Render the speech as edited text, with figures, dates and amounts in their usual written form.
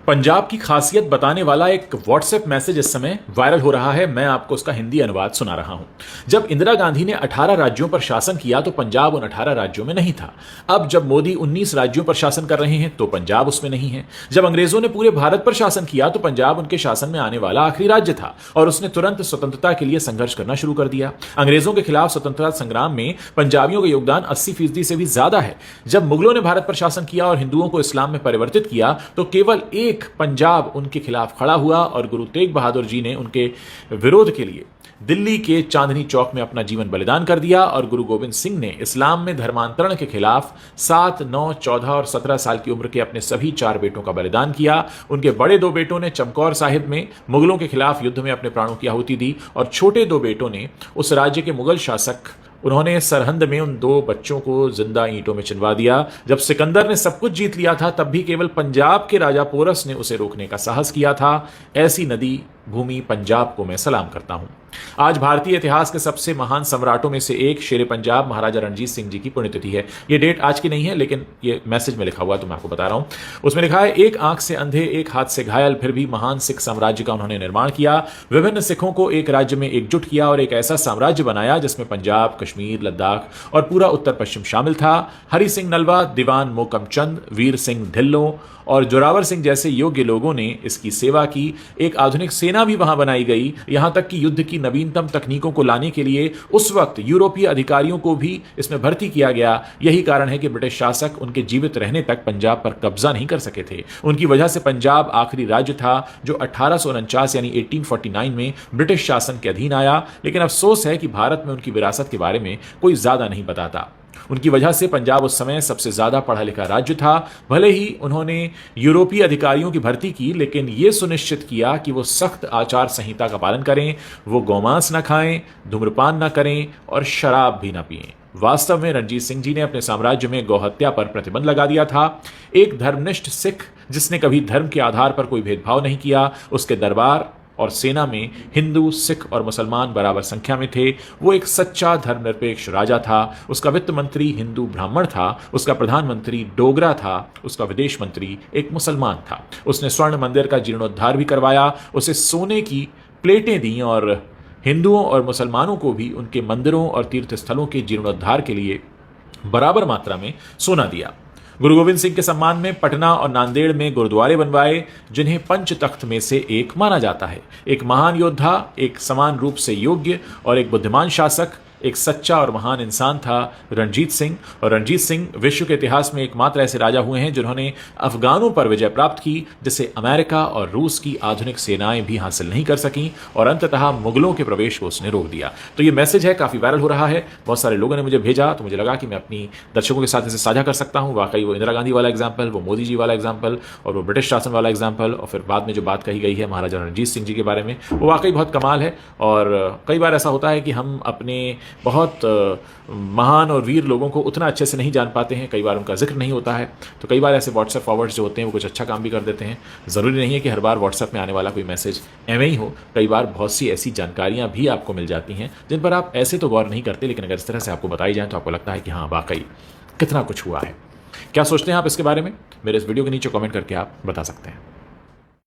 पंजाब की खासियत बताने वाला एक व्हाट्सएप मैसेज इस समय वायरल हो रहा है। मैं आपको उसका हिंदी अनुवाद सुना रहा हूं। जब इंदिरा गांधी ने 18 राज्यों पर शासन किया तो पंजाब उन 18 राज्यों में नहीं था। अब जब मोदी 19 राज्यों पर शासन कर रहे हैं तो पंजाब उसमें नहीं है। जब अंग्रेजों ने पूरे भारत पर शासन किया तो पंजाब उनके शासन में आने वाला आखिरी राज्य था और उसने तुरंत स्वतंत्रता के लिए संघर्ष करना शुरू कर दिया। अंग्रेजों के खिलाफ स्वतंत्रता संग्राम में पंजाबियों का योगदान 80% से भी ज्यादा है। जब मुगलों ने भारत पर शासन किया और हिंदुओं को इस्लाम में परिवर्तित किया तो केवल एक पंजाब उनके खिलाफ खड़ा हुआ और गुरु तेग बहादुर जी ने उनके विरोध के लिए दिल्ली के चांदनी चौक में अपना जीवन बलिदान कर दिया और गुरु गोविंद सिंह ने इस्लाम में धर्मांतरण के खिलाफ 7, 9, 14 और 17 साल की उम्र के अपने सभी 4 बेटों का बलिदान किया। उनके बड़े 2 बेटों ने चमकौर साहिब में मुगलों के खिलाफ युद्ध में अपने प्राणों की आहुति दी और छोटे 2 बेटों ने उस राज्य के मुगल शासक उन्होंने सरहंद में उन 2 बच्चों को जिंदा ईंटों में चिनवा दिया। जब सिकंदर ने सब कुछ जीत लिया था तब भी केवल पंजाब के राजा पोरस ने उसे रोकने का साहस किया था। ऐसी नदी भूमि पंजाब को मैं सलाम करता हूं। आज भारतीय इतिहास के सबसे महान सम्राटों में से एक शेर पंजाब महाराजा रणजीत सिंह जी की पुण्यतिथि है। यह डेट आज की नहीं है लेकिन यह मैसेज में लिखा हुआ तो मैं आपको बता रहा हूं। उसमें लिखा है, एक आंख से अंधे एक हाथ से घायल फिर भी महान सिख साम्राज्य का उन्होंने निर्माण किया। विभिन्न सिखों को एक राज्य में एकजुट किया और एक ऐसा साम्राज्य बनाया जिसमें पंजाब, कश्मीर, लद्दाख और पूरा उत्तर पश्चिम शामिल था। हरि सिंह नलवा, दीवान मोकम चंद, वीर सिंह ढिल्लों और जोरावर सिंह जैसे योग्य लोगों ने इसकी सेवा की। एक आधुनिक सेना भी वहां बनाई गई। यहां तक कि युद्ध की नवीनतम तकनीकों को लाने के लिए उस वक्त यूरोपीय अधिकारियों को भी इसमें भर्ती किया गया। यही कारण है कि ब्रिटिश शासक उनके जीवित रहने तक पंजाब पर कब्जा नहीं कर सके थे। उनकी वजह से पंजाब आखिरी राज्य था जो 1849 यानी 1849 में ब्रिटिश शासन के अधीन आया। लेकिन अफसोस है कि भारत में उनकी विरासत के बारे में कोई ज्यादा नहीं बताता। उनकी वजह से पंजाब उस समय सबसे ज्यादा पढ़ा लिखा राज्य था। भले ही उन्होंने यूरोपीय अधिकारियों की भर्ती की लेकिन यह सुनिश्चित किया कि वो सख्त आचार संहिता का पालन करें, वो गौमांस न खाएं, धूम्रपान न करें और शराब भी न पिएं। वास्तव में रणजीत सिंह जी ने अपने साम्राज्य में गौहत्या पर प्रतिबंध लगा दिया था। एक धर्मनिष्ठ सिख जिसने कभी धर्म के आधार पर कोई भेदभाव नहीं किया, उसके दरबार और सेना में हिंदू, सिख और मुसलमान बराबर संख्या में थे। वो एक सच्चा धर्मनिरपेक्ष राजा था। उसका वित्त मंत्री हिंदू ब्राह्मण था, उसका प्रधानमंत्री डोगरा था, उसका विदेश मंत्री एक मुसलमान था। उसने स्वर्ण मंदिर का जीर्णोद्धार भी करवाया, उसे सोने की प्लेटें दी और हिंदुओं और मुसलमानों को भी उनके मंदिरों और तीर्थ स्थलों के जीर्णोद्धार के लिए बराबर मात्रा में सोना दिया। गुरु गोविंद सिंह के सम्मान में पटना और नांदेड़ में गुरुद्वारे बनवाए जिन्हें पंच तख्त में से एक माना जाता है। एक महान योद्धा, एक समान रूप से योग्य और एक बुद्धिमान शासक, एक सच्चा और महान इंसान था रणजीत सिंह। और रणजीत सिंह विश्व के इतिहास में एकमात्र ऐसे राजा हुए हैं जिन्होंने अफगानों पर विजय प्राप्त की जिसे अमेरिका और रूस की आधुनिक सेनाएं भी हासिल नहीं कर सकीं और अंततः मुगलों के प्रवेश को उसने रोक दिया। तो ये मैसेज है, काफी वायरल हो रहा है, बहुत सारे लोगों ने मुझे भेजा तो मुझे लगा कि मैं अपनी दर्शकों के साथ इसे साझा कर सकता हूँ। वाकई वो इंदिरा गांधी वाला एग्जाम्पल, वो मोदी जी वाला एग्जाम्पल और वो ब्रिटिश शासन वाला एग्जाम्पल और फिर बाद में जो बात कही गई है महाराजा रणजीत सिंह जी के बारे में, वो वाकई बहुत कमाल है। और कई बार ऐसा होता है कि हम अपने बहुत महान और वीर लोगों को उतना अच्छे से नहीं जान पाते हैं, कई बार उनका जिक्र नहीं होता है। तो कई बार ऐसे व्हाट्सएप फॉरवर्ड्स जो होते हैं वो कुछ अच्छा काम भी कर देते हैं। ज़रूरी नहीं है कि हर बार व्हाट्सएप में आने वाला कोई मैसेज एवं ही हो। कई बार बहुत सी ऐसी जानकारियां भी आपको मिल जाती हैं जिन पर आप ऐसे तो गौर नहीं करते, लेकिन अगर इस तरह से आपको बताई जाए तो आपको लगता है कि हाँ वाकई कितना कुछ हुआ है। क्या सोचते हैं आप इसके बारे में? मेरे इस वीडियो के नीचे कमेंट करके आप बता सकते हैं।